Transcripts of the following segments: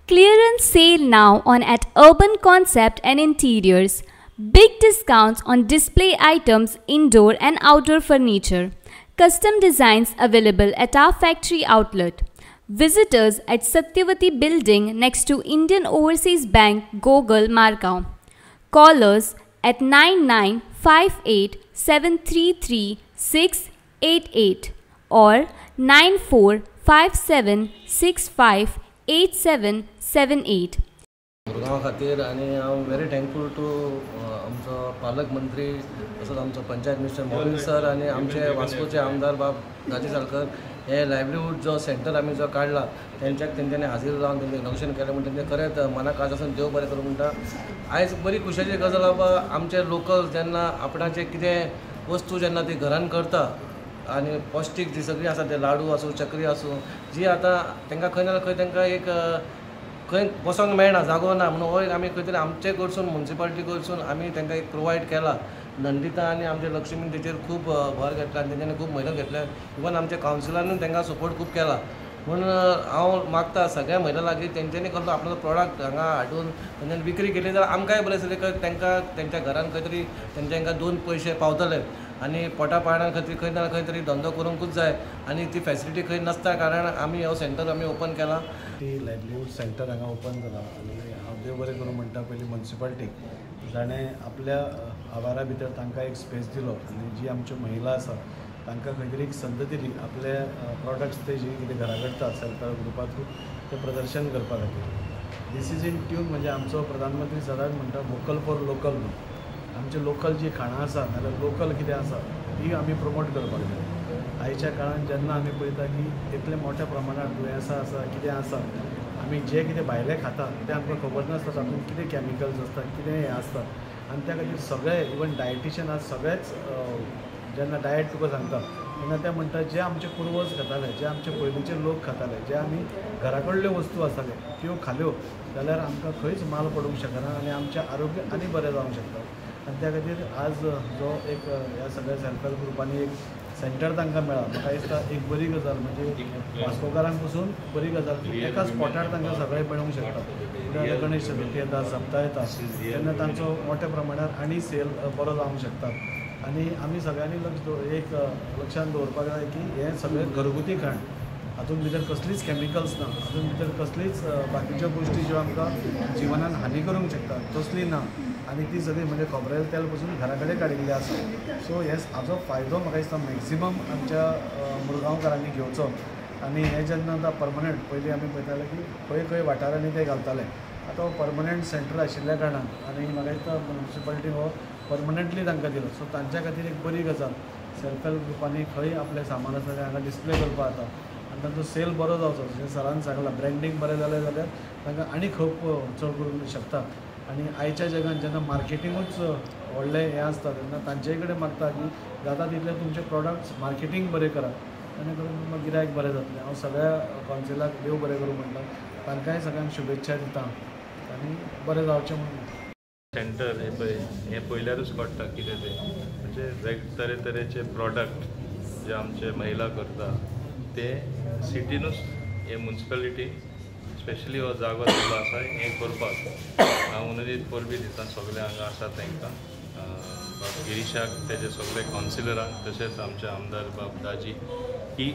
Clearance sale now on at Urban Concept and Interiors. Big discounts on display items, indoor and outdoor furniture. Custom designs available at our factory outlet. Visitors at Satyavati Building next to Indian Overseas Bank, Gogol, Margao. Callers at 9958733688 or 9457658778. मुरगांवा खातीर आनी हांव very thankful to आमचो पालक मंत्री तसोच आमचो panchayat minister Mohan sir आनी आमचे वास्कोचे आमदार बाब दाजी साळकर हे लायव्हलीहूड जो सेंटर आमी जो काडला तेंच्यांनी हाजीर जावन तेंचें इनॉग्रेशन केलें म्हणटा तें खरेंच मनाक आज आसून देव बरें करूं म्हणटा। आयज बरी खुशाची गजाल बाबा आमचे लोकल जेन्ना आपणाचें कितें वस्तू जेन्ना ती घरान करता आनी पौश्टीक जी सगळी आसा ते लाडू आसूं चकरी आसूं जी आतां तांकां खंय ना खंय तांकां एक खंय बसोंक मेळना जागो ना म्हणून हो एक आमी खंय तरी आमचे कडसून म्युनिसिपालिटी कडसून आमी तांकां एक प्रोवायड केला। नंदिता आनी आमचे लक्ष्मी तेचेर खूब भर घेतला आनी तेंच्यांनी खूब मेहनत घेतल्या इवन आमच्या कावन्सिलरानूय तांकां सपोर्ट खूब केला म्हणून हांव मागता सगळ्या महिला लागीं तेंच्यांनी कसलो आपलो प्रॉडक्ट हांगा हाडून तेंच्यांनी विक्री केली जाल्यार आमकांय बरें दिसलें तांकां तेंच्या घरान खंय तरी तेंच्यांका दोन पयशे पावतले आनी पोटा पाळणा खातीर खंय ना खंय तरी धंदो करूंकूच जाय आनी ती फॅसिलिटी खंय नासता कारण आमी हो सेंटर आमी ओपन केला। ती लायव्हलीहूड सेंटर हांगा ओपन जाला आनी हांव देव बरें करूं म्हणटा पयलीं म्युनिसिपालिटीक जाणें आपल्या आवारा भितर तांकां एक स्पेस दिलो आनी जी आमच्यो महिला आसा तांकां खंय तरी एक संद दिली आपले प्रॉडक्ट्स ते जी कितें घरा करता सेल्फ हेल्प ग्रुपा थ्रू तें प्रदर्शन करपा खातीर। दीस इज इन ट्यून म्हणजे आमचो प्रधानमंत्री सदांच म्हणटा वोकल फॉर लोकल म्हणून आमचे लोकल जी खाणां आसा नाजाल्यार लोकल कितें आसा ती आमी प्रमोट करपाक जाय। आयच्या काळान जेन्ना आमी पळयता की इतले मोठ्या प्रमाणात दुयेंसां आसा कितें आसा आमी जे कितें भायलें खाता तें आमकां खबर नासता तातूंत कितें कॅमिकल्स आसता कितें हें आसता आनी त्या खातीर सगळे इवन डायटिशियन आज सगळेच जेन्ना डायट तुका सांगता तेन्ना ते म्हणटा जे आमचे पुर्वज खाताले जे आमचे पयलींचे लोक खाताले जे आमी घरा कडल्यो वस्तू आसताल्यो त्यो खाल्यो जाल्यार आमकां खंयच माल पडूंक शकना आनी आमचें आरोग्य आनी बरें जावंक शकता। आनी त्या खातीर आज जो एक ह्या सगळ्या सेल्फ हेल्प ग्रुपांनी एक सेंटर तांकां मेळ्ळा म्हाका दिसता एक बरी गजाल म्हणजे वास्कोकारांक पसून बरी गजाल एका स्पॉटार तांकां सगळें मेळूंक शकता। फुडें गणेश चतुर्थी येता सप्ताह येता तेन्ना तांचो मोठ्या प्रमाणार आनी सेल बरो जावंक शकता आनी आमी सगळ्यांनी लक्षांत दवरपाक जाय की हें सगळें घरगुती खाण हातूंत भितर कसलीच कॅमिकल्स ना हातूंत भितर कसलीच बाकीच्यो गोश्टी ज्यो आमकां जिवनान हानी करूंक शकता तसली ना आनी ती सगळी म्हणजे खोबरेल तेल पसून घरा कडेन काडिल्ली आसा। सो हाजो फायदो म्हाका दिसता मॅक्झिमम आमच्या मुरगांवकारांनी घेवचो आनी हें जेन्ना आतां परमनंट पयलीं आमी पळयताले की खंय खंय वाठारांनी ते घालताले आतां हो परमनंट सेंटर आशिल्ल्या कारणान आनी म्हाका दिसता म्युनिसिपालिटीन हो परमनंटली तांकां दिलो सो तांच्या खातीर एक बरी गजाल सेल्फ हेल्प ग्रुपांनी खंय आपलें सामान आसा तें हांगा डिस्प्ले करपाक जाता आनी तांचो सेल बरो जावचो जशें सरान सांगलां ब्रँडींग बरें जालें जाल्यार तांकां आनी खूब चड करूंक शकता। आनी आयच्या जगान जेन्ना मार्केटिंगूच व्हडलें हें आसता तेन्ना तांचे कडेन मागता की जाता तितले तुमचे प्रॉडक्ट्स मार्केटींग बरें करात आनी करून तुमकां गिरायक बरें जातलें। हांव सगळ्या कावन्सिलाक देव बरें करूं म्हणटा तांकांय सगळ्यांक शुभेच्छा दिता आनी बरें जावचें म्हणून। सेंटर हे पयल्यारूच कळटा कितें तें म्हणजे तरेतरेचे प्रॉडक्ट जे आमचे महिला करता ते सिटीनूच हे म्युनिसिपालिटी स्पेशली हो जागो दिल्लो आसा हें करपाक हांव उनदीत परबी दिता सगळे हांगा आसा तांकां गिरीशाक तेजे सगळे कावन्सिलरांक तशेंच आमचे आमदार बाब दाजी की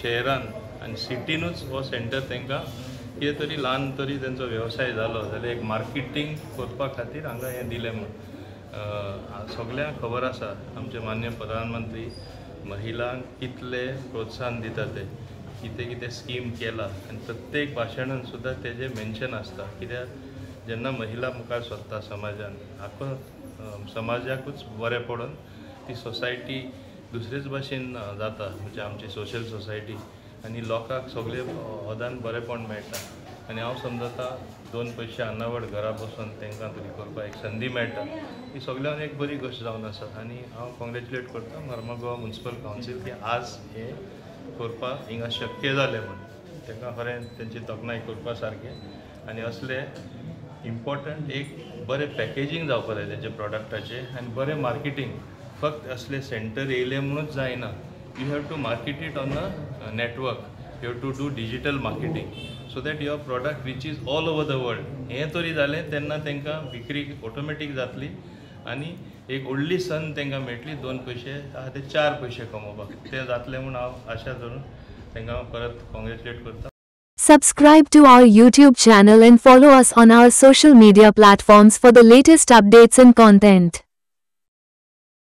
शहरान आनी सिटीनूच हो सेंटर तांकां कितें तरी ल्हान तरी तेंचो वेवसाय जालो जाल्यार एक मार्केटींग करपा खातीर हांगा हें दिलें म्हणून सगळ्यांक खबर आसा आमचे माननीय प्रधानमंत्री महिलांक कितले प्रोत्साहन दिता ते कितें कितें स्कीम केला आनी प्रत्येक भाशणान सुद्दां तेजें मेन्शन आसता कित्याक जेन्ना महिला मुखार सरता समाजान आख्खो समाजाकूच बरें पडून ती सोसायटी दुसरेच भाशेन जाता म्हणजे आमची सोशल सोसायटी आनी लोकांक सगळे होदान बरेंपण मेळटा आनी हांव समजता दोन पयशे अन्नावड घरा बसून तांकां तरी करपाक एक संदी मेळटा ही सगळ्यांक एक बरी गोश्ट जावन आसा आनी हांव कॉंग्रेच्युलेट करता मार्मागोवा म्युनिसिपल कावन्सील की आज हे करपाक हिंगा शक्य जालें म्हणून तांकां खरें तेंची तोखणाय करपा सारकें आनी असले इम्पॉर्टंट एक बरें पॅकेजींग जावपाक जाय तेंचे प्रॉडक्टाचें आनी बरें मार्केटींग फक्त असले सेंटर येयले म्हणूच जायना you have to market it on a network you have to do digital marketing so that your product reaches all over the world हें तरी जालें तेन्ना तांकां विक्री ऑटोमॅटीक जातली आनी एक व्हडली संद तांकां मेळटली 2 पयशे आहा ते 4 पयशे कमोवपाक तें जातलें म्हूण हांव आशा धरून तांकां परत कॉंग्रेच्युलेट करता. Subscribe to our YouTube channel and follow us on our social media platforms for the latest updates and content.